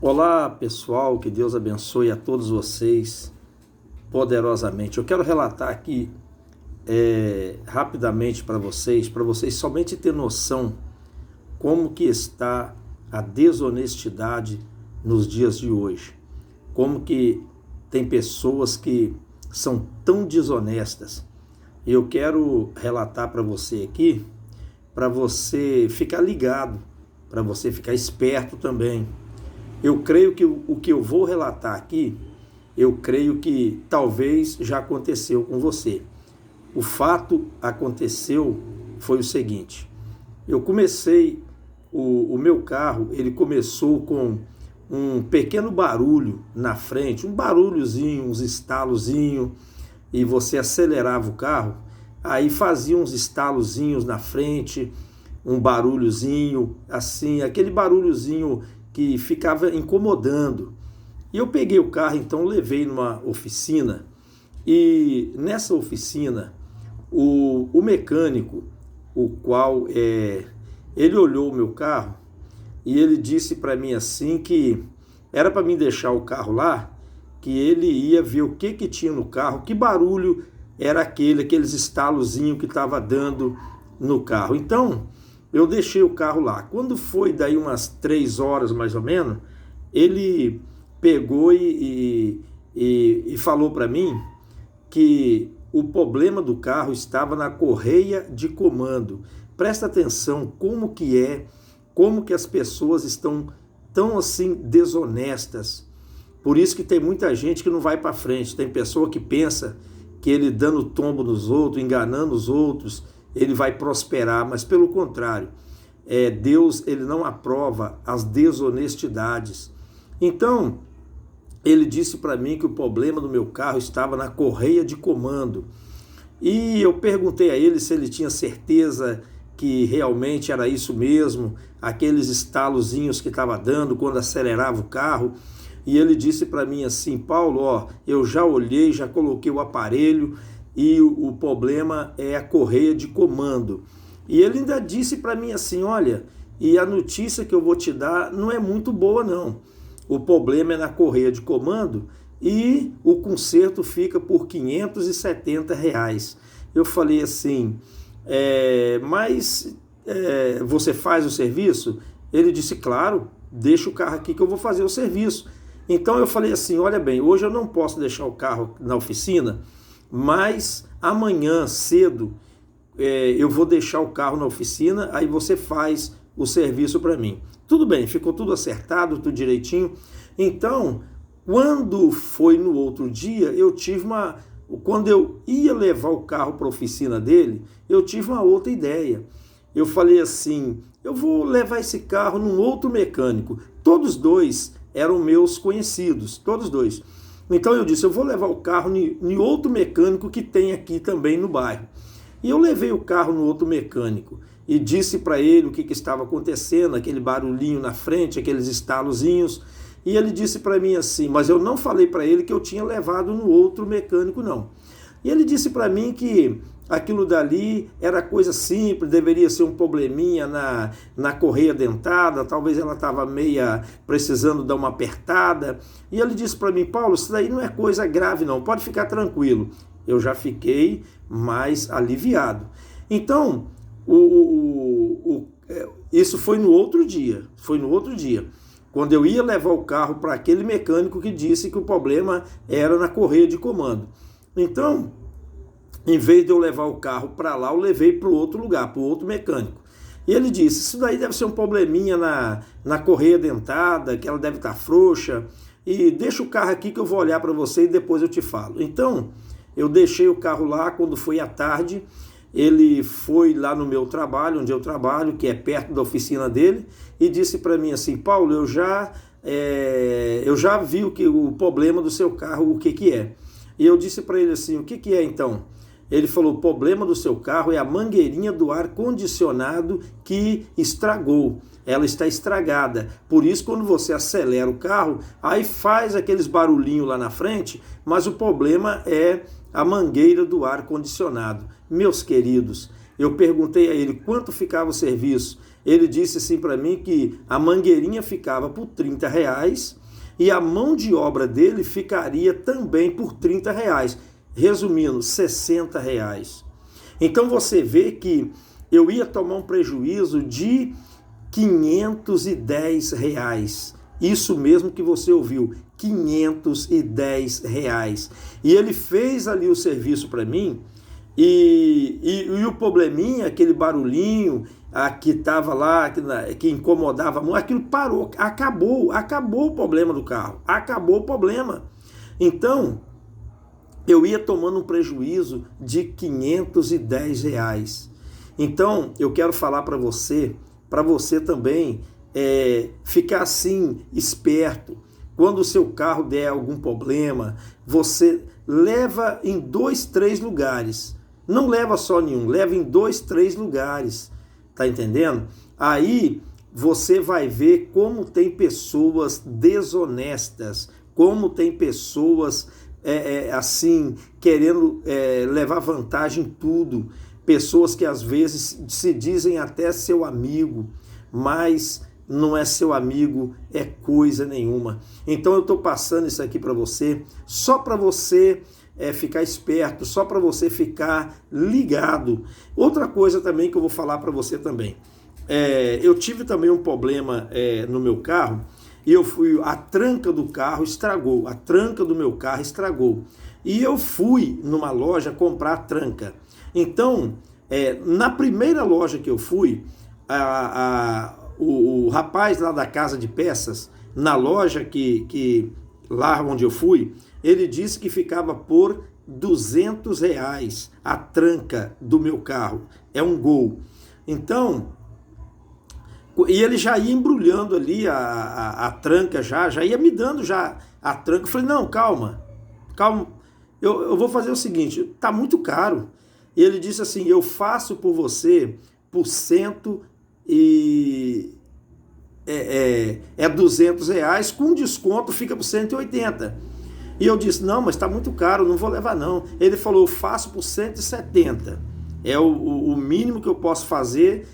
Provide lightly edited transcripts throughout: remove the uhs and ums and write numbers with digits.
Olá pessoal, que Deus abençoe a todos vocês poderosamente. Eu quero relatar aqui rapidamente para vocês somente ter noção como que está a desonestidade nos dias de hoje. Como que tem pessoas que são tão desonestas. Eu quero relatar para você aqui, para você ficar ligado, para você ficar esperto também. Eu creio que o que eu vou relatar aqui, eu creio que talvez já aconteceu com você. O fato aconteceu foi o seguinte: eu comecei, o meu carro, ele começou com um pequeno barulho na frente, um barulhozinho, uns estalozinhos, e você acelerava o carro, aí fazia uns estalozinhos na frente, um barulhozinho, assim, aquele barulhozinho que ficava incomodando. E eu peguei o carro, então levei numa oficina, e nessa oficina, o mecânico, o qual ele olhou o meu carro, e ele disse para mim assim que era para mim deixar o carro lá, que ele ia ver o que tinha no carro, que barulho era aqueles estalozinhos que estava dando no carro. Então, eu deixei o carro lá. Quando foi daí umas 3 horas mais ou menos, ele pegou e falou para mim que o problema do carro estava na correia de comando. Presta atenção como que as pessoas estão tão assim desonestas. Por isso que tem muita gente que não vai para frente. Tem pessoa que pensa que ele dando tombo nos outros, enganando os outros, ele vai prosperar, mas pelo contrário, Deus ele não aprova as desonestidades. Então, ele disse para mim que o problema do meu carro estava na correia de comando. E eu perguntei a ele se ele tinha certeza que realmente era isso mesmo, aqueles estalozinhos que estava dando quando acelerava o carro. E ele disse para mim assim: Paulo, eu já olhei, já coloquei o aparelho, e o problema é a correia de comando. E ele ainda disse para mim assim: olha, e a notícia que eu vou te dar não é muito boa não. O problema é na correia de comando e o conserto fica por R$ 570. Eu falei assim, mas você faz o serviço? Ele disse, claro, deixa o carro aqui que eu vou fazer o serviço. Então eu falei assim, olha bem, hoje eu não posso deixar o carro na oficina, mas amanhã cedo eu vou deixar o carro na oficina, aí você faz o serviço para mim. Tudo bem, ficou tudo acertado, tudo direitinho. Então, quando foi no outro dia, quando eu ia levar o carro para a oficina dele, eu tive uma outra ideia. Eu falei assim, eu vou levar esse carro num outro mecânico. Todos dois eram meus conhecidos, todos dois. Então eu disse, eu vou levar o carro em outro mecânico que tem aqui também no bairro. E eu levei o carro no outro mecânico e disse para ele o que estava acontecendo, aquele barulhinho na frente, aqueles estalozinhos. E ele disse para mim assim, mas eu não falei para ele que eu tinha levado no outro mecânico não. E ele disse para mim que aquilo dali era coisa simples, deveria ser um probleminha na correia dentada, talvez ela estava precisando dar uma apertada. E ele disse para mim, Paulo, isso daí não é coisa grave não, pode ficar tranquilo. Eu já fiquei mais aliviado. Então, isso foi no outro dia, quando eu ia levar o carro para aquele mecânico que disse que o problema era na correia de comando. Então, em vez de eu levar o carro para lá, eu levei para o outro lugar, para o outro mecânico. E ele disse, isso daí deve ser um probleminha na correia dentada, que ela deve estar frouxa, e deixa o carro aqui que eu vou olhar para você e depois eu te falo. Então, eu deixei o carro lá. Quando foi à tarde, ele foi lá no meu trabalho, onde eu trabalho, que é perto da oficina dele, e disse para mim assim, Paulo, eu já vi o problema do seu carro, o que é. E eu disse para ele assim, o que é então? Ele falou, o problema do seu carro é a mangueirinha do ar-condicionado que estragou. Ela está estragada. Por isso, quando você acelera o carro, aí faz aqueles barulhinhos lá na frente, mas o problema é a mangueira do ar-condicionado. Meus queridos, Eu perguntei a ele quanto ficava o serviço. Ele disse assim para mim que a mangueirinha ficava por R$ 30 e a mão de obra dele ficaria também por R$ 30. Resumindo, R$ 60. Então você vê que eu ia tomar um prejuízo de R$ 510. Isso mesmo que você ouviu, R$ 510. E ele fez ali o serviço para mim, e o probleminha, aquele barulhinho que estava lá, que incomodava muito, aquilo parou, acabou o problema do carro, acabou o problema. Então, eu ia tomando um prejuízo de R$ 510. Então, eu quero falar para você também ficar assim, esperto. Quando o seu carro der algum problema, você leva em 2, 3 lugares. Não leva só nenhum, leva em 2, 3 lugares. Tá entendendo? Aí você vai ver como tem pessoas desonestas, como tem pessoas assim, querendo levar vantagem em tudo. Pessoas que às vezes se dizem até seu amigo, mas não é seu amigo, é coisa nenhuma. Então eu estou passando isso aqui para você, só para você ficar esperto, só para você ficar ligado. Outra coisa também que eu vou falar para você também, eu tive também um problema no meu carro, e a tranca do carro estragou, a tranca do meu carro estragou, e eu fui numa loja comprar a tranca. Então, na primeira loja que eu fui, o rapaz lá da casa de peças, na loja lá onde eu fui, ele disse que ficava por R$ 200 a tranca do meu carro. É um Gol. Então, e ele já ia embrulhando ali a tranca, já ia me dando já a tranca. Eu falei, não, calma, eu vou fazer o seguinte, tá muito caro. E ele disse assim, eu faço por você por R$ 200, com desconto fica por 180. E eu disse, não, mas está muito caro, não vou levar não. Ele falou, eu faço por 170. É o mínimo que eu posso fazer,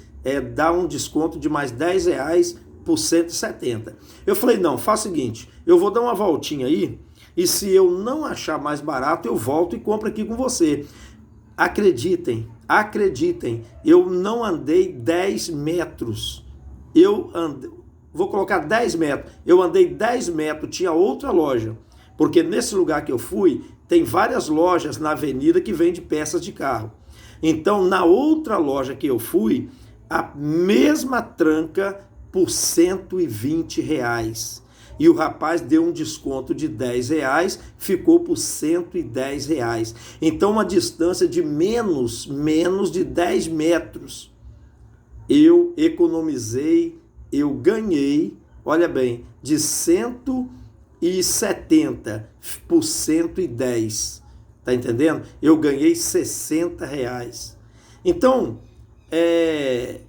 dar um desconto de mais R$ 10 por 170. Eu falei, não, faz o seguinte, eu vou dar uma voltinha aí, e se eu não achar mais barato, eu volto e compro aqui com você. Acreditem, eu não andei 10 metros. Vou colocar 10 metros. Eu andei 10 metros, tinha outra loja. Porque nesse lugar que eu fui, tem várias lojas na avenida que vendem peças de carro. Então, na outra loja que eu fui, a mesma tranca por R$ 120. E o rapaz deu um desconto de R$ 10, ficou por R$ 110. Então, uma distância de menos de 10 metros. Eu economizei, eu ganhei, olha bem, de 170 por 110. Tá entendendo? Eu ganhei R$ 60. Então,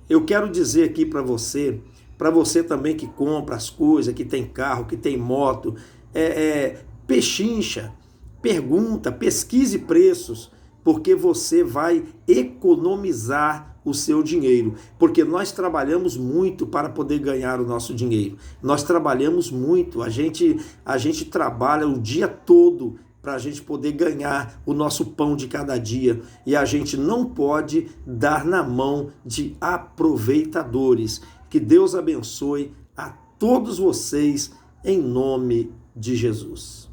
eu quero dizer aqui para você também que compra as coisas, que tem carro, que tem moto, pechincha, pergunta, pesquise preços, porque você vai economizar o seu dinheiro, porque nós trabalhamos muito para poder ganhar o nosso dinheiro. Nós trabalhamos muito, a gente trabalha o dia todo para a gente poder ganhar o nosso pão de cada dia, e a gente não pode dar na mão de aproveitadores. Que Deus abençoe a todos vocês, em nome de Jesus.